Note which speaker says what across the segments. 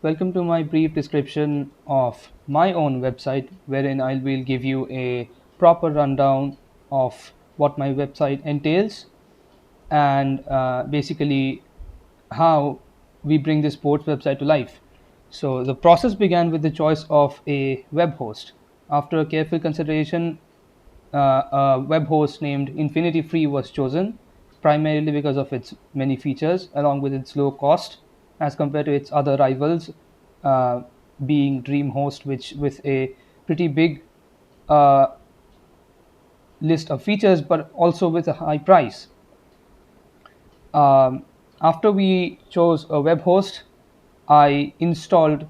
Speaker 1: Welcome to my brief description of my own website, wherein I will give you a proper rundown of what my website entails and basically how we bring this sports website to life. So, the process began with the choice of a web host. After careful consideration, a web host named Infinity Free was chosen, primarily because of its many features, along with its low cost as compared to its other rivals, uh, being DreamHost, which with a pretty big uh, list of features, but also with a high price. Um, After we chose a web host, I installed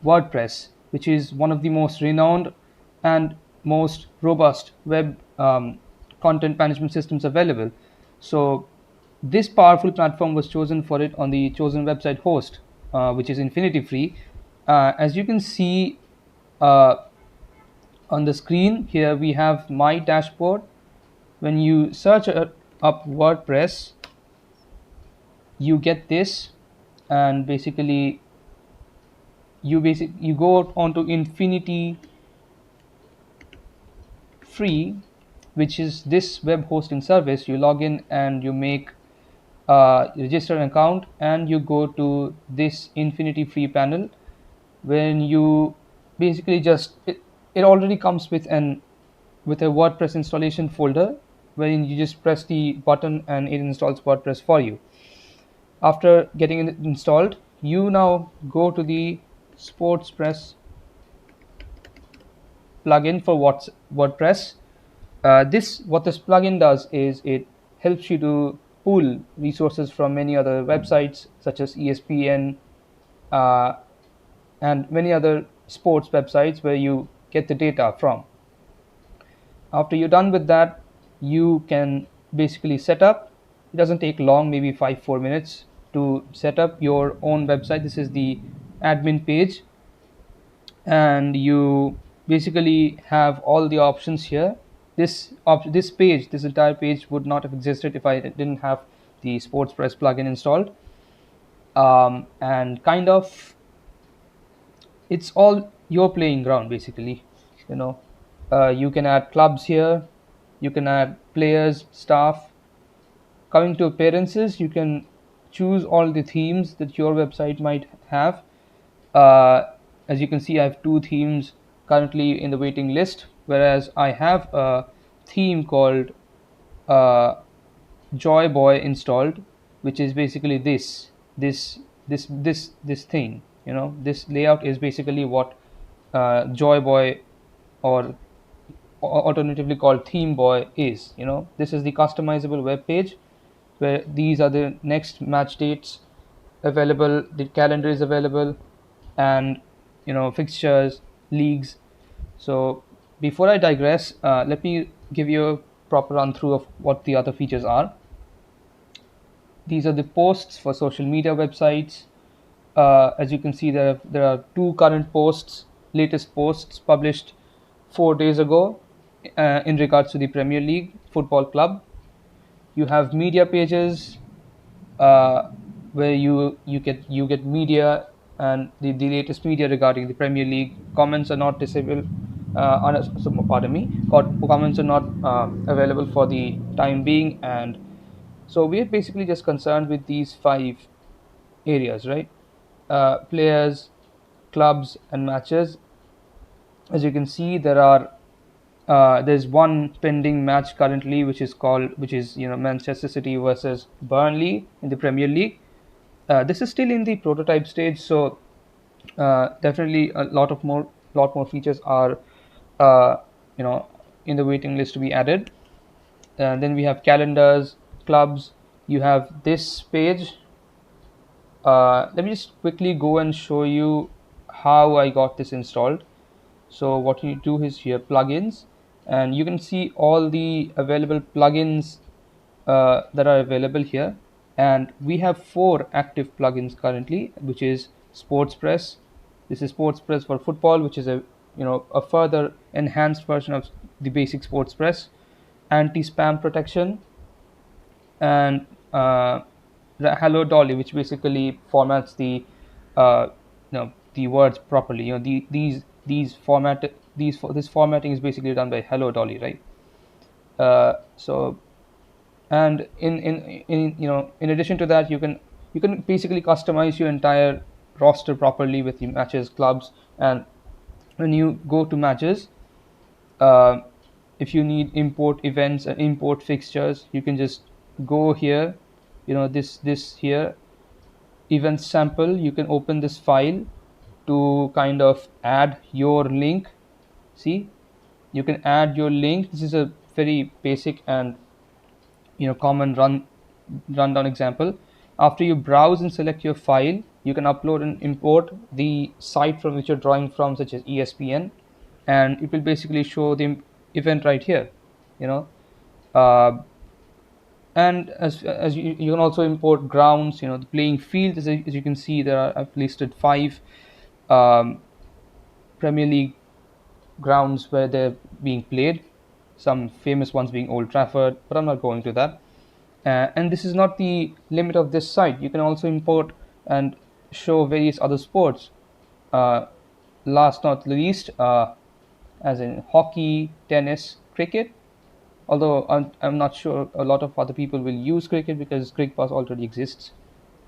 Speaker 1: WordPress, which is one of the most renowned and most robust web content management systems available. So, this powerful platform was chosen for it on the chosen website host, which is Infinity Free. As you can see uh, on the screen here, we have my dashboard. When you search up WordPress, you get this, and basically you go onto Infinity Free, which is this web hosting service. You log in and you make register an account, and you go to this Infinity Free panel. When you basically it already comes with an with a WordPress installation folder, wherein you just press the button and it installs WordPress for you. After getting it installed, you now go to the SportsPress plugin for WordPress. This what this plugin does is it helps you to pull resources from many other websites such as ESPN uh, and many other sports websites where you get the data from. After you're done with that, you can basically set up. It doesn't take long, maybe 4 minutes to set up your own website. This is the admin page, and you basically have all the options here. This page, this entire page would not have existed if I didn't have the SportsPress plugin installed. And kind of it's all your playing ground basically. You know, you can add clubs here, you can add players, staff. Coming to appearances, you can choose all the themes that your website might have. uh, as you can see, I have two themes currently in the waiting list, whereas I have a theme called uh, Joy Boy installed, which is basically this thing. You know, this layout is basically what Joy Boy, or alternatively called Theme Boy, is. You know, this is the customizable web page where these are the next match dates available, the calendar is available, and fixtures, leagues. So before I digress, let me give you a proper run through of what the other features are. These are the posts for social media websites. As you can see, there are two current posts, latest posts published 4 days ago in regards to the Premier League Football Club. You have media pages, uh, where you get media and the latest media regarding the Premier League. Comments are not disabled. Pardon me. Comments are not available for the time being, and so we are basically just concerned with these five areas, right? Players, clubs, and matches. As you can see, there's one pending match currently, which is Manchester City versus Burnley in the Premier League. This is still in the prototype stage, so definitely a lot more features are uh, you know in the waiting list to be added. Then we have calendars, clubs. You have this page. Let me just quickly go and show you how I got this installed. So what you do is here plugins, and you can see all the available plugins that are available here. And we have four active plugins currently, which is SportsPress. This is SportsPress for football, which is a further enhanced version of the basic SportsPress. Anti-spam protection, and Hello Dolly, which basically formats the the words properly. This formatting is basically done by Hello Dolly, right? So, and in addition to that, you can basically customize your entire roster properly with the matches, clubs. And when you go to matches, uh, if you need import events and import fixtures, you can just go here. This here, event sample. You can open this file to kind of add your link. See, you can add your link. This is a very basic and common rundown example. After you browse and select your file, you can upload and import the site from which you're drawing from, such as ESPN, and it will basically show the event right here. You know, uh, and as you can also import grounds. The playing field, as you can see, there are, I've listed 5 um, Premier League grounds where they're being played. Some famous ones being Old Trafford, but I'm not going to that. And this is not the limit of this site. You can also import and show various other sports. Uh, Last not least, as in hockey, tennis, cricket. Although I'm not sure a lot of other people will use cricket because CricPass already exists.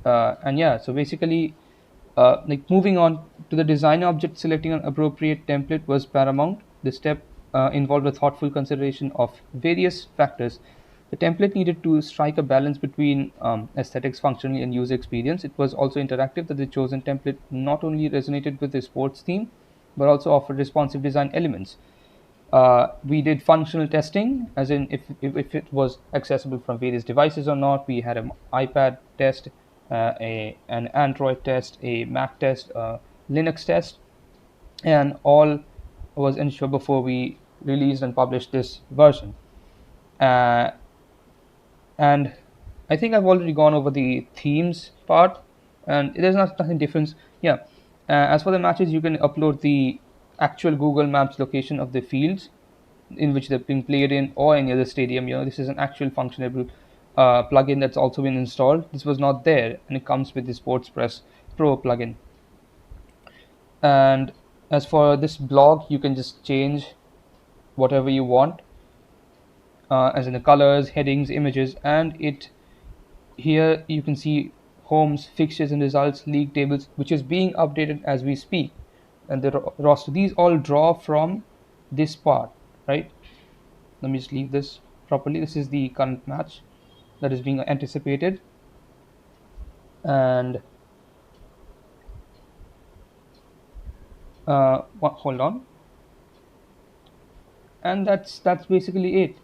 Speaker 1: And yeah, so basically, like moving on to the design object, selecting an appropriate template was paramount. This step involved a thoughtful consideration of various factors. The template needed to strike a balance between aesthetics, functionality, and user experience. It was also interactive, that the chosen template not only resonated with the sports theme, but also offered responsive design elements. We did functional testing, as in if it was accessible from various devices or not. We had an iPad test, an Android test, a Mac test, a Linux test, and all was ensured before we released and published this version. Uh, and I think I've already gone over the themes part, and there's nothing different. Yeah. As for the matches, you can upload the actual Google Maps location of the fields in which they've been played in, or any other stadium. This is an actual functionable plugin that's also been installed. This was not there, and it comes with the SportsPress Pro plugin. And as for this blog, you can just change whatever you want, as in the colors, headings, images, and it here you can see homes, fixtures, and results, league tables, which is being updated as we speak, and the roster. These all draw from this part, right? Let me just leave this properly. This is the current match that is being anticipated, and hold on. And that's basically it.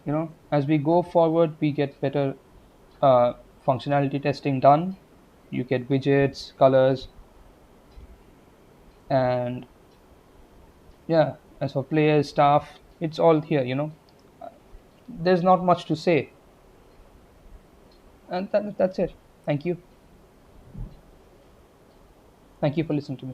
Speaker 1: As we go forward, we get better uh, functionality testing done. You get widgets, colors, and yeah. As for players, staff, it's all here. There's not much to say, and that's it. Thank you. Thank you for listening to me.